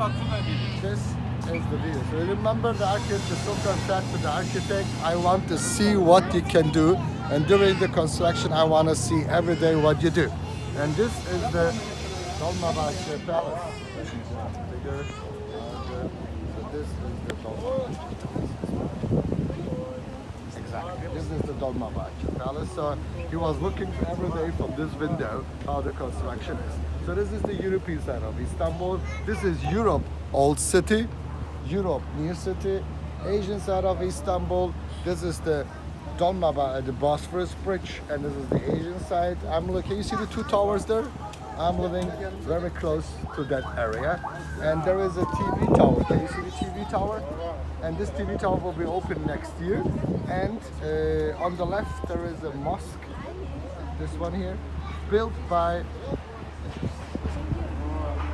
This is the view. So remember the architect, the Sultan said to the architect, I want to see what you can do. And during the construction, I want to see every day what you do. And this is the Dolmabahce Palace. Bigger. So this is the Dolmabahce. Exactly. This is the Dolmabahce Palace. So he was looking every day from this window how the construction is. So this is the European side of Istanbul. This is Europe, old city. Europe, new city. Asian side of Istanbul. This is the Dolmabahce, the Bosphorus Bridge, and this is the Asian side. I'm looking. You see the two towers there? I'm living very close to that area, and there is a TV tower. Can you see the TV tower? And this TV tower will be open next year. And on the left there is a mosque. This one here, built by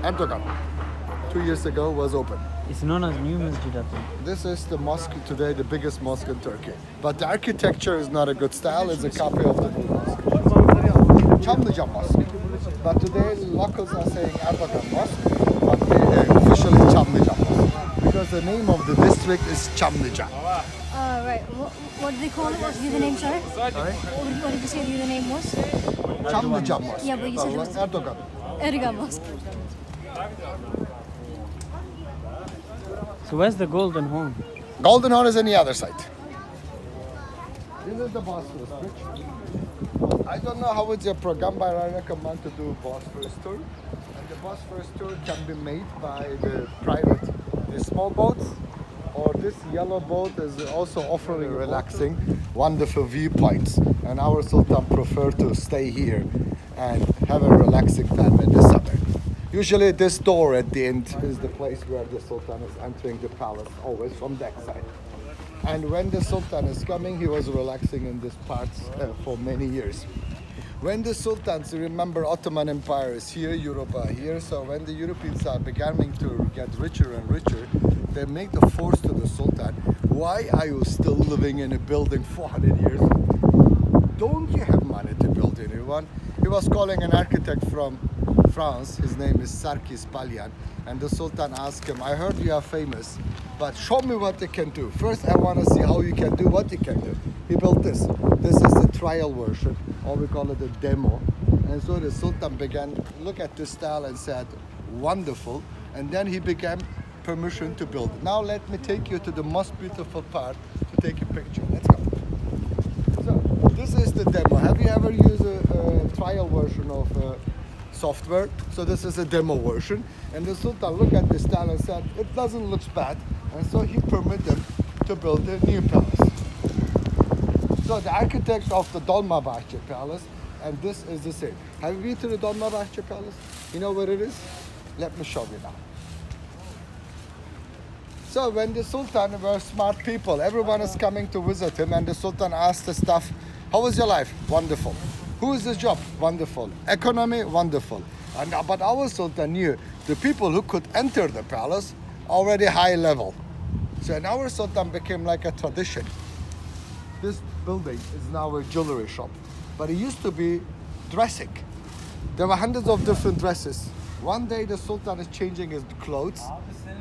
Erdogan. 2 years ago was open. It's known as New Masjid, I think. This is the mosque today, the biggest mosque in Turkey. But the architecture is not a good style. It's a copy of the new mosque. Çamlıca Mosque. But today locals are saying Erdogan Mosque, but officially Çamlıca Mosque. Because the name of the district is Çamlıca. Right. What did they call it? What did the name, sorry? Sorry? What did you say the name was? Çamlıca Mosque. Yeah, but you said it was Erdogan. Erdogan Mosque. So where's the Golden Horn? Golden Horn is on the other side. This is the Bosphorus Bridge. I don't know how it's your program, but I recommend to do Bosphorus tour. And the Bosphorus tour can be made by the private, the small boats, or this yellow boat is also offering relaxing, wonderful viewpoints. And our Sultan prefer to stay here and have a relaxing time in the summer. Usually this door at the end is the place where the Sultan is entering the palace, always from that side. And when the Sultan is coming, he was relaxing in this part for many years. When the Sultans, remember Ottoman Empire is here, Europe are here, so when the Europeans are beginning to get richer and richer, they make the force to the Sultan, why are you still living in a building 400 years? Don't you have money to build a new one? He was calling an architect from France, his name is Sarkis Palyan, and the Sultan asked him, I heard you are famous, but show me what you can do. First I want to see how you can do what you can do. He built this. This is the trial version, or we call it a demo. And so the Sultan began, look at this style and said, wonderful, and then he began permission to build it. Now let me take you to the most beautiful part to take a picture. Let's go. So this is the demo. Have you ever used a trial version of software? So this is a demo version, and the Sultan looked at the style and said it doesn't look bad, and so he permitted them to build a new palace. So the architect of the Dolmabahce Palace, and this is the same. Have you been to the Dolmabahce Palace? You know where it is? Let me show you now. So when the Sultan were smart people, everyone is coming to visit him, and the Sultan asked the staff, how was your life? Wonderful. Who is this job? Wonderful. Economy? Wonderful. But our Sultan knew the people who could enter the palace already high level. So and our Sultan became like a tradition. This building is now a jewelry shop, but it used to be dressing. There were hundreds of different dresses. One day the Sultan is changing his clothes.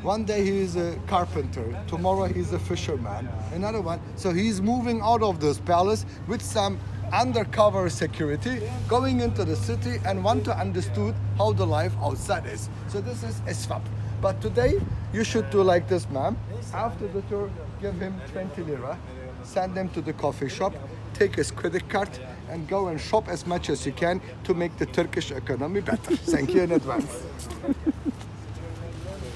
One day he is a carpenter. Tomorrow he's a fisherman. Another one. So he's moving out of this palace with some undercover security, going into the city and want to understand how the life outside is. So this is Esfab. But today you should do like this, ma'am. After the tour, give him 20 lira, send him to the coffee shop, take his credit card and go and shop as much as you can to make the Turkish economy better. Thank you in advance.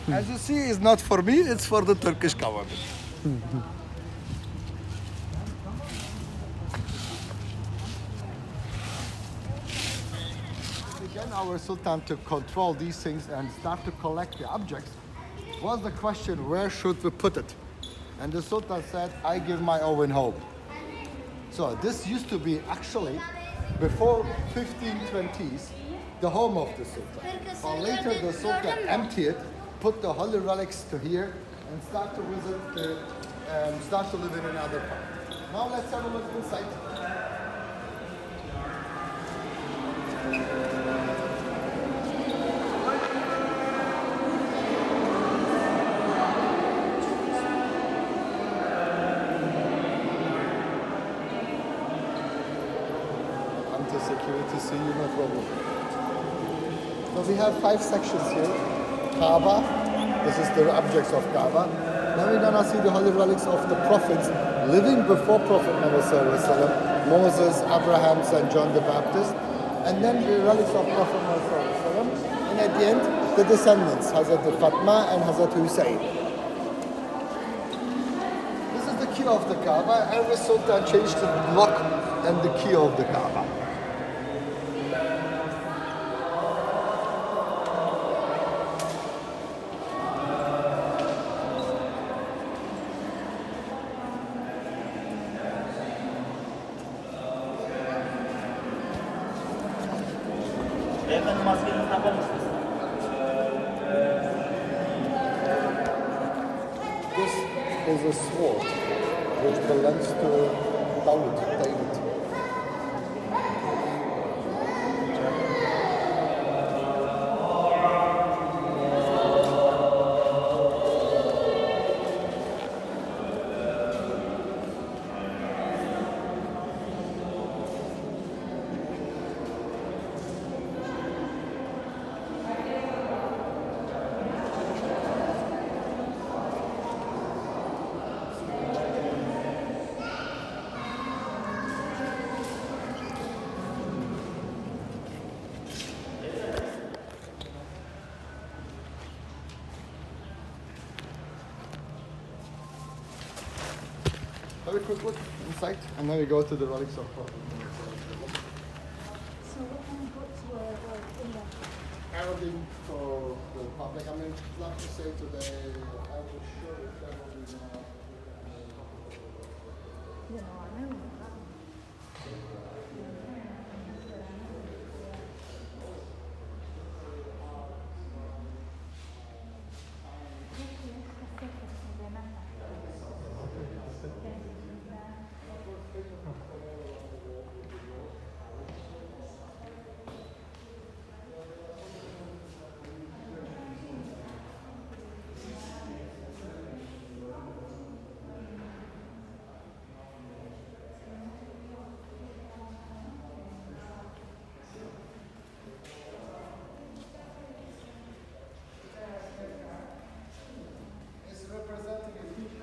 As you see, it's not for me, it's for the Turkish government. Again, our Sultan to control these things and start to collect the objects was the question, where should we put it? And the Sultan said, I give my own home. So this used to be actually, before 1520s, the home of the Sultan. But later the Sultan emptied it, put the holy relics to here, and start to visit, start to live in another part. Now let's have a look inside. the security see you, no problem. So we have 5 sections here. Kaaba, this is the objects of Kaaba. Then we're gonna see the holy relics of the prophets living before Prophet Muhammad Sallallahu Alaihi Wasallam, Moses, Abraham, and John the Baptist. And then the relics of Prophet Muhammad Sallallahu Alaihi Wasallam. And at the end, the descendants, Hazrat Fatma and Hazrat Hussein. This is the key of the Kaaba. Every sultan changed the lock and the key of the Kaaba. Beyefendi maskenizi takar mısınız? This is a sword which belongs to David. Have a quick look inside, and then we go to the relics of Prophet. So what kind of books were in there? Everything for the public. I mean, not to say today, I was sure if that will be You know, I know that. It's representing a people.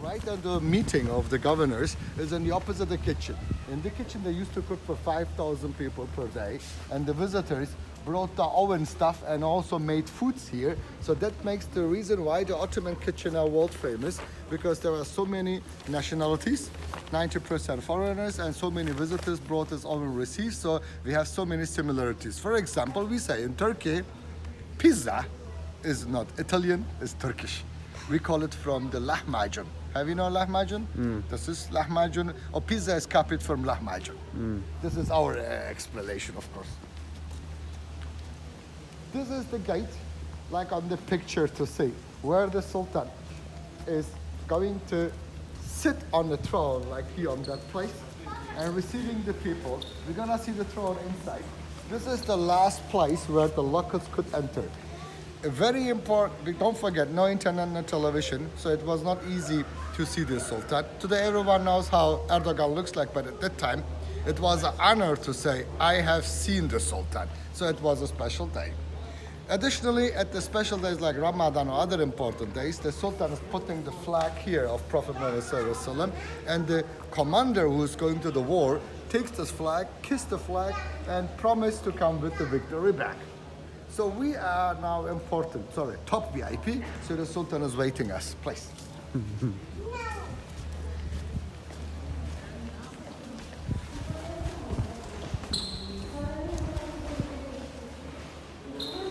Right, and the meeting of the governors is in the opposite of the kitchen. In the kitchen, they used to cook for 5,000 people per day, and the visitors brought the oven stuff and also made foods here. So that makes the reason why the Ottoman kitchen are world famous, because there are so many nationalities, 90% foreigners, and so many visitors brought this oven received. So we have so many similarities. For example, we say in Turkey, pizza is not Italian, it's Turkish. We call it from the lahmacun. Have you know lahmacun? This is lahmacun, or pizza is copied from lahmacun. This is our explanation, of course. This is the gate, like on the picture to see, where the Sultan is going to sit on the throne, like here on that place, and receiving the people. We're gonna see the throne inside. This is the last place where the locals could enter. Very important, don't forget, no internet, no television, so it was not easy to see the Sultan. Today everyone knows how Erdogan looks like, but at that time it was an honor to say, I have seen the Sultan. So it was a special day. Additionally, at the special days like Ramadan or other important days, the Sultan is putting the flag here of Prophet Muhammad Sallallahu Alaihi Wasallam, and the commander who is going to the war takes this flag, kisses the flag, and promises to come with the victory back. So we are now top VIP, so the Sultan is waiting us. Please.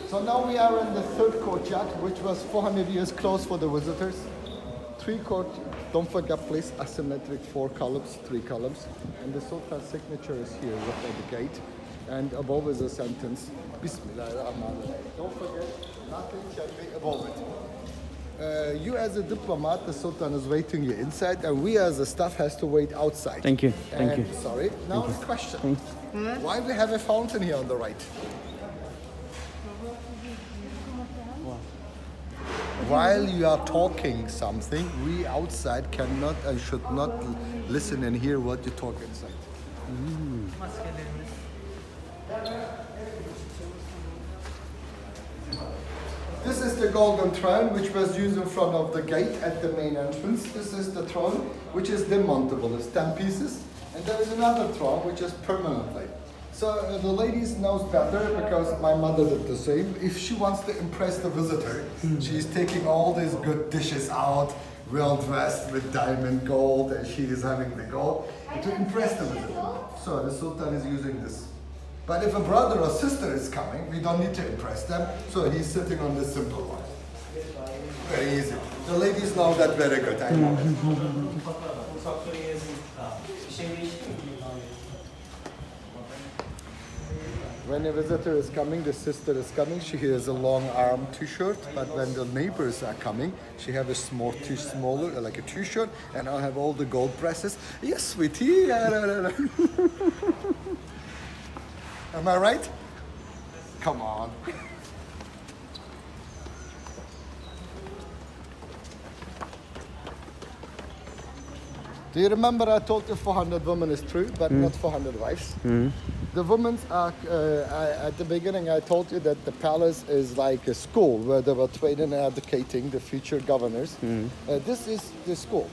So now we are in the third courtyard, which was 400 years closed for the visitors. Three court, don't forget please, asymmetric 4 columns, 3 columns. And the Sultan's signature is here at the gate. And above is a sentence, Bismillahirrahmanirrahim. Don't forget, nothing shall be above it. You as a diplomat, the Sultan is waiting you inside, and we as a staff has to wait outside. Thank you. Thank And- you. Sorry. Now the question. Why we have a fountain here on the right? While you are talking something, we outside cannot and should not listen and hear what you talk inside. This is the golden throne which was used in front of the gate at the main entrance. This is the throne which is demountable, it's 10 pieces. And there is another throne which is permanently. So the ladies knows better because my mother did the same. If she wants to impress the visitor, she's taking all these good dishes out, well dressed with diamond gold, and she is having the gold to impress the visitor. So the Sultan is using this. But if a brother or sister is coming, we don't need to impress them, so he's sitting on this simple one. Very easy. The ladies know that very good. I know it. When a visitor is coming, the sister is coming, she has a long arm t-shirt, but when the neighbors are coming, she have a small smaller, like a t-shirt, and I'll have all the gold presses. Yes, sweetie. Am I right? Come on. Do you remember I told you 400 women is true, but not 400 wives? The women are, at the beginning I told you that the palace is like a school where they were training and educating the future governors. This is the school.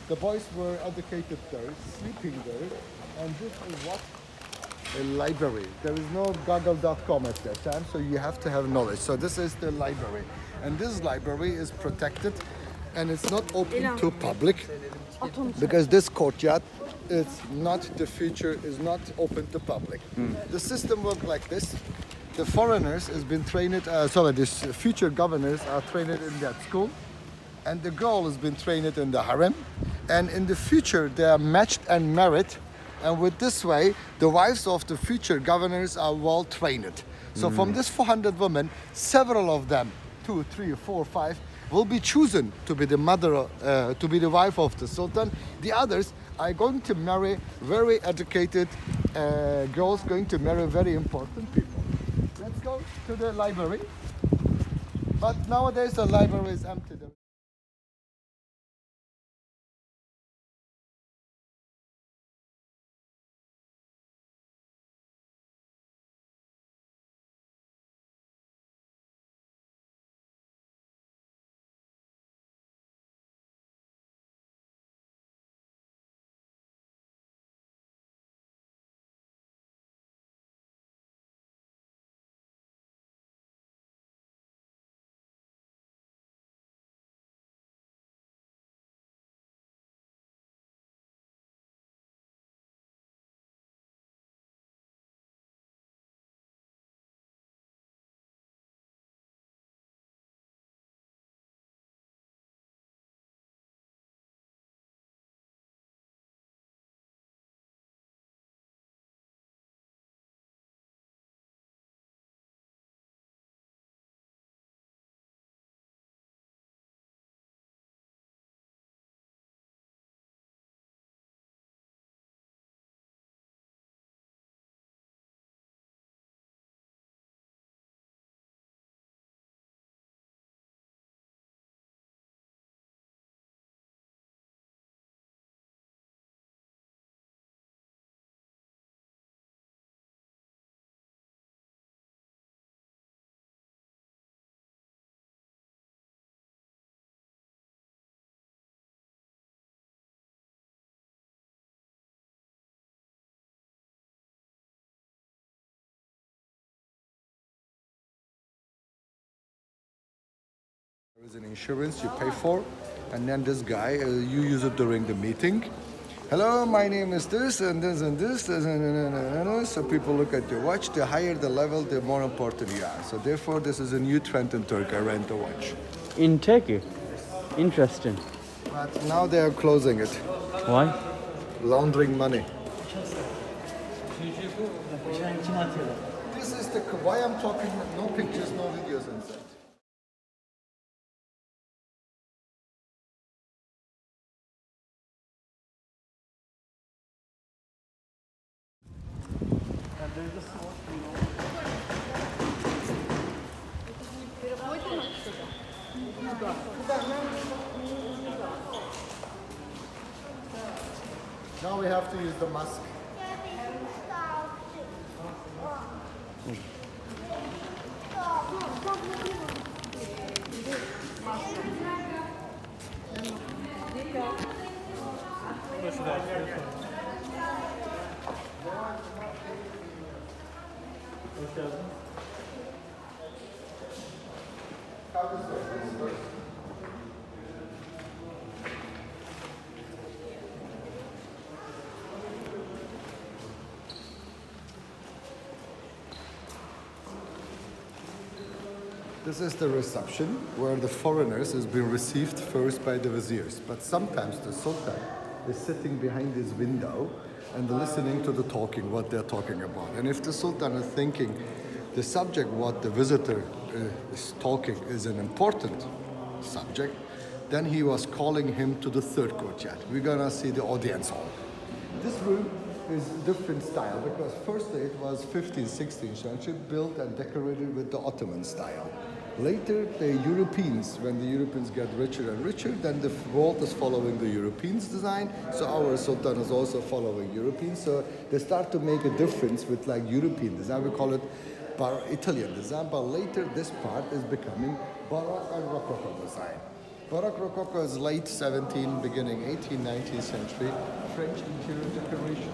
The boys were educated there, sleeping there, and this is what? A library. There is no Google.com at that time, so you have to have knowledge. So this is the library. And this library is protected and it's not open to public because this courtyard is not the future, is not open to public. The system works like this. The foreigners has been trained, these future governors are trained in that school, and the girl has been trained in the harem, and in the future they are matched and married, and with this way the wives of the future governors are well trained. So from this 400 women, several of them, 2, 3, 4, 5, will be chosen to be the mother, to be the wife of the Sultan. The others are going to marry very educated girls, going to marry very important people. Let's go to the library. But nowadays the library is empty. There is an insurance you pay for, and then this guy, you use it during the meeting. Hello, my name is this and this and this. So people look at your watch. The higher the level, the more important you are. So therefore, this is a new trend in Turkey. Rent a watch. In Turkey? Interesting. But now they are closing it, Why? laundering money. Uçağın içine atıyorlar. This is the why I'm talking. No pictures, no videos inside. Now we have to use the mask. This is the reception where the foreigners has been received first by the viziers. But sometimes the sultan is sitting behind his window and listening to the talking, what they're talking about. And if the sultan is thinking the subject what the visitor is talking is an important subject, then he was calling him to the third courtyard. We're gonna see the audience hall. This room is different style because firstly it was 15th, 16th century built and decorated with the Ottoman style. Later the Europeans, when the Europeans get richer and richer, then the vault is following the Europeans design. So our sultan is also following Europeans. So they start to make a difference with like European design. We call it Italian design, but later this part is becoming Baroque and Rococo design. Baroque Rococo is late 17th, beginning 18th, 19th century French interior decoration.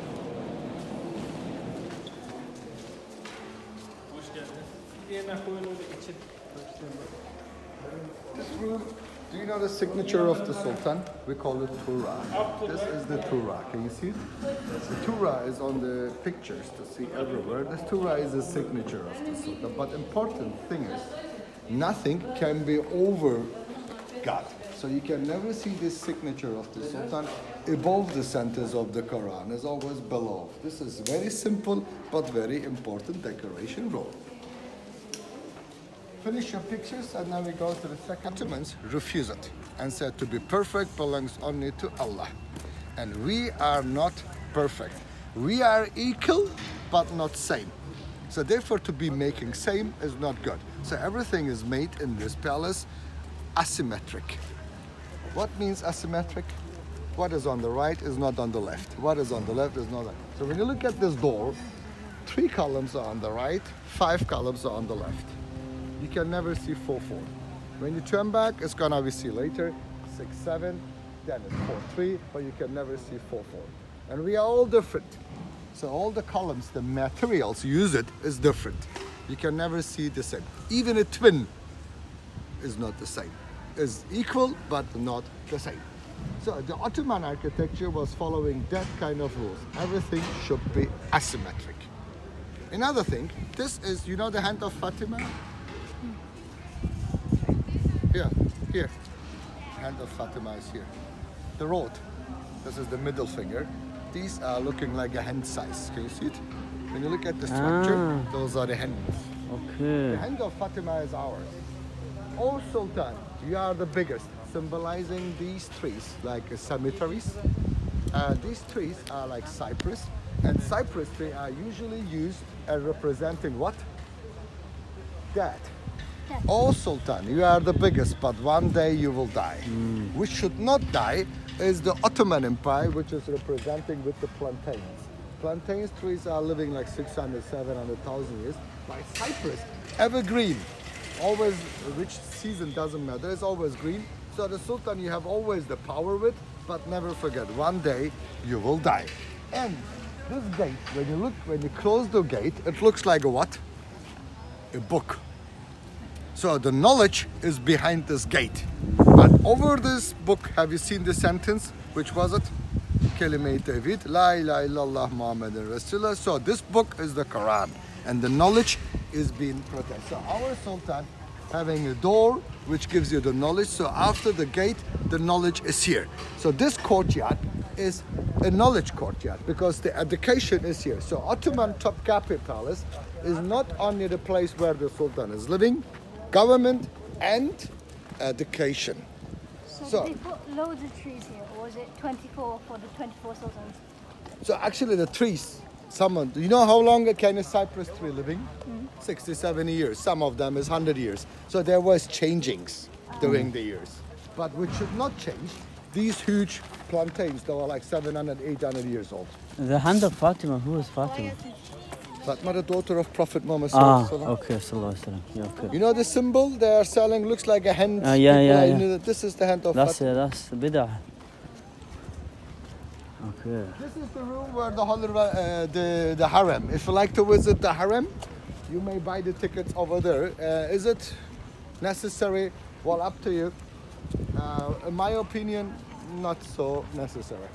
This room, do you know the signature of the Sultan? We call it Tura. This is the Tura. Can you see it? The Tura is on the pictures to see everywhere. This Tura is the signature of the Sultan. But important thing is, nothing can be over God. So you can never see this signature of the Sultan above the centers of the Quran. It's always below. This is very simple but very important decoration role. Finish your pictures and now we go to the second. Ottomans refused it and said to be perfect belongs only to Allah. And we are not perfect. We are equal but not same. So therefore to be making same is not good. So everything is made in this palace asymmetric. What means asymmetric? What is on the right is not on the left. What is on the left is not on. So when you look at this door, 3 columns are on the right, 5 columns are on the left. You can never see 4-4. When you turn back, it's gonna be see later 6-7, then it's 4-3, but you can never see 4-4. And we are all different. So all the columns, the materials use it is different. You can never see the same. Even a twin is not the same. Is equal but not the same. So the Ottoman architecture was following that kind of rules. Everything should be asymmetric. Another thing, this is, you know the hand of Fatima? Here. Hand of Fatima is here. The road, this is the middle finger. These are looking like a hand size. Can you see it? When you look at the structure, those are the hands. Okay. The hand of Fatima is ours. Oh Sultan, you are the biggest, symbolizing these trees like cemeteries. These trees are like cypress, and cypress trees are usually used as representing what? Death. Oh Sultan, you are the biggest, but one day you will die. Which should not die is the Ottoman Empire, which is representing with the plantains. Plantains trees are living like 600, 700,000 years. By cypress, evergreen. Always, which season doesn't matter, it's always green. So the Sultan you have always the power with, but never forget, one day you will die. And this gate, when you close the gate, it looks like a what? A book. So the knowledge is behind this gate. But over this book, have you seen the sentence? Which was it? kelime-i tevhid, la ilahe illallah Muhammeden Rasulullah. So this book is the Quran, and the knowledge is being protected. So our Sultan having a door which gives you the knowledge. So after the gate, the knowledge is here. So this courtyard is a knowledge courtyard because the education is here. So Ottoman Topkapi Palace is not only the place where the Sultan is living, government and education. So did they put loads of trees here, or was it 24 for the 24 sultans? So actually the trees, do you know how long can a cypress tree living? 60, 70 years. Some of them is 100 years. So there was changings during the years. But which should not change, these huge plantains that were like 700, 800 years old. The hand of Fatima, who is Fatima? Fatima, the daughter of Prophet Muhammad Ah, Sallallahu Alaihi Wasallam. okay, sallallahu alaihi wasallam. Yeah, okay. You know the symbol they are selling looks like a hand. Yeah. This is the hand of That's Fatima. that's the bid'ah. Okay. This is the room where the harem. If you like to visit the harem, you may buy the tickets over there. Is it necessary? Well, up to you. In my opinion, not so necessary.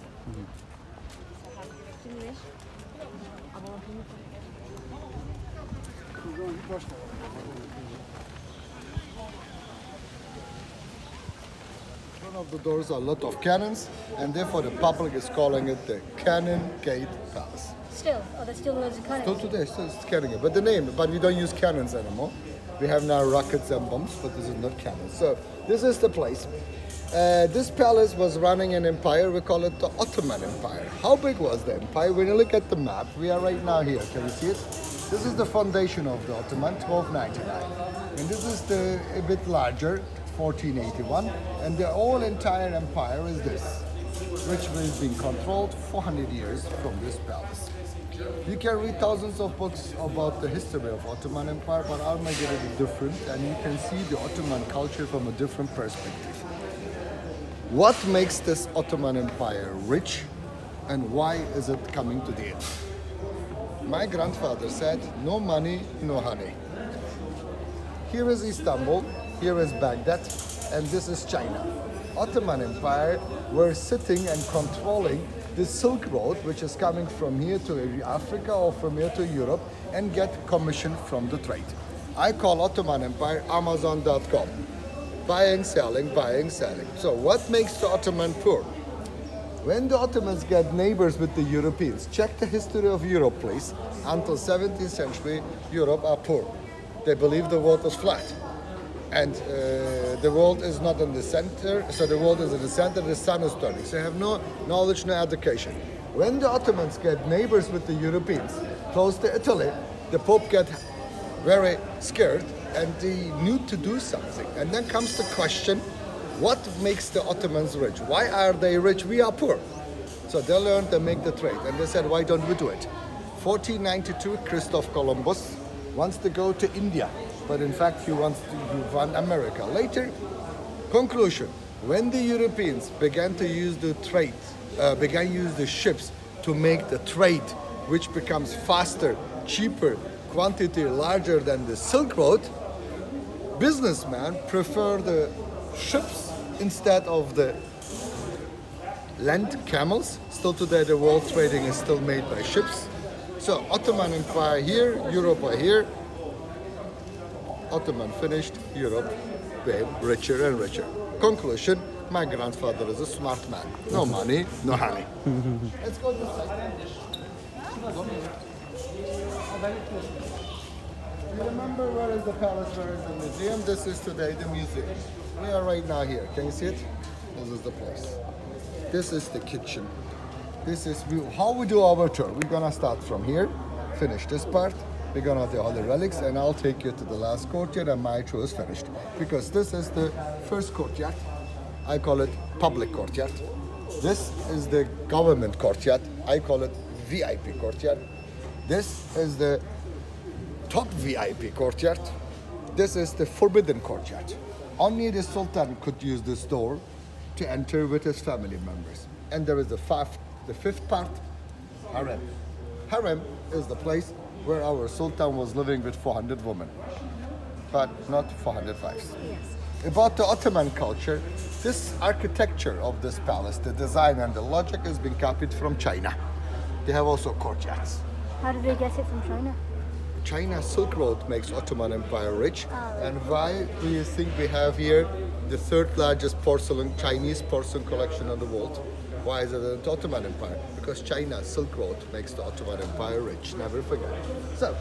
One of the doors are a lot of cannons, and therefore the public is calling it the Cannon Gate Palace. Still? Oh, there's still loads of Still cannons. today, still it's cannon gate. But the name, but we don't use cannons anymore. We have now rockets and bombs, but this is not cannons. So this is the place. This palace was running an empire. We call it the Ottoman Empire. How big was the empire? When you look at the map, we are right now here. Can you see it? This is the foundation of the Ottoman, 1299. And this is a bit larger, 1481. And the whole entire empire is this, which has been controlled 400 years from this palace. You can read thousands of books about the history of Ottoman Empire, but I'll make it a bit different, and you can see the Ottoman culture from a different perspective. What makes this Ottoman Empire rich, and why is it coming to the end? My grandfather said, no money, no honey. Here is Istanbul, here is Baghdad, and this is China. Ottoman Empire were sitting and controlling the Silk Road, which is coming from here to Africa or from here to Europe, and get commission from the trade. I call Ottoman Empire Amazon.com. Buying, selling, buying, selling. So what makes the Ottoman poor? When the Ottomans get neighbors with the Europeans, check the history of Europe, please. Until 17th century, Europe are poor. They believe the world is flat. And the world is not in the center, so the world is in the center, the sun is turning. So they have no knowledge, no education. When the Ottomans get neighbors with the Europeans, close to Italy, the Pope get very scared and they need to do something. And then comes the question, what makes the Ottomans rich? Why are they rich? We are poor. So they learned to make the trade. And they said, why don't we do it? 1492, Christoph Columbus wants to go to India. But in fact, he wants to run America. Later, conclusion, when the Europeans began to use the trade, began to use the ships to make the trade, which becomes faster, cheaper, quantity larger than the Silk Road, businessmen prefer the ships instead of the land camels. Still today, the world trading is still made by ships. So Ottoman Empire here, Europe are here. Ottoman finished, Europe became richer and richer. Conclusion, my grandfather is a smart man. No money, no honey. Let's go this side. You remember where is the palace, where is the museum? This is today the museum. We are right now here. Can you see it? This is the place. This is the kitchen. This is how we do our tour. We're gonna start from here, finish this part. We're gonna do all the relics, and I'll take you to the last courtyard, and my tour is finished. Because this is the first courtyard. I call it public courtyard. This is the government courtyard. I call it VIP courtyard. This is the top VIP courtyard. This is the forbidden courtyard. Only the Sultan could use this door to enter with his family members. And there is the fifth part, harem. Harem is the place where our Sultan was living with 400 women, but not 400 wives. Yes. about the Ottoman culture, this architecture of this palace, the design and the logic has been copied from China. They have also courtyards. How did they get it from China? China Silk Road makes Ottoman Empire rich. And why do you think we have here the third largest Chinese porcelain collection in the world? Why is it the Ottoman Empire? Because China Silk Road makes the Ottoman Empire rich. Never forget. So,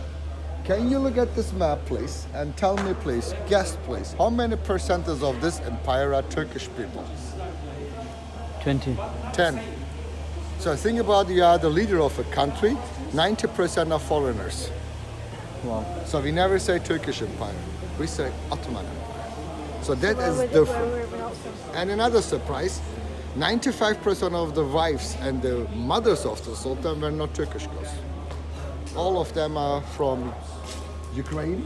can you look at this map, please, and tell me, please, guess, please, how many percentage of this empire are Turkish people? 20. 10. So think about you are the leader of a country, 90% are foreigners. Wow. So we never say Turkish Empire, we say Ottoman Empire. So that is Where different. were everyone else from? And another surprise, 95% of the wives and the mothers of the Sultan were not Turkish girls. All of them are from Ukraine,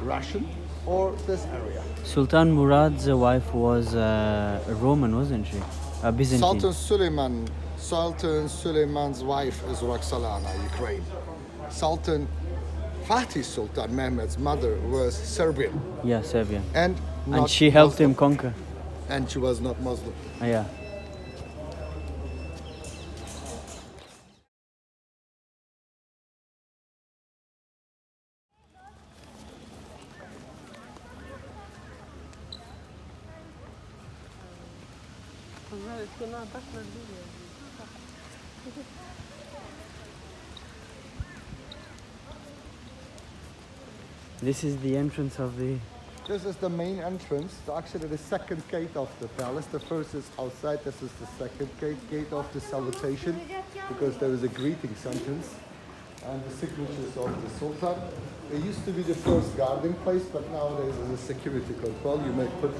Russian, or this area. Sultan Murad's wife was a Roman, wasn't she? A Byzantine. Sultan Süleyman's wife is Roxolana, Ukraine. Sultan Fatih Sultan Mehmed's mother was Serbian Yeah, Serbian. and not And she helped Muslim. him conquer. And she was not Muslim. Yeah. This is the entrance of the... This is the main entrance, actually the second gate of the palace. The first is outside, this is the second gate of the salutation, because there is a greeting sentence and the signatures of the Sultan. It used to be the first guarding place, but nowadays there's a security control. You may put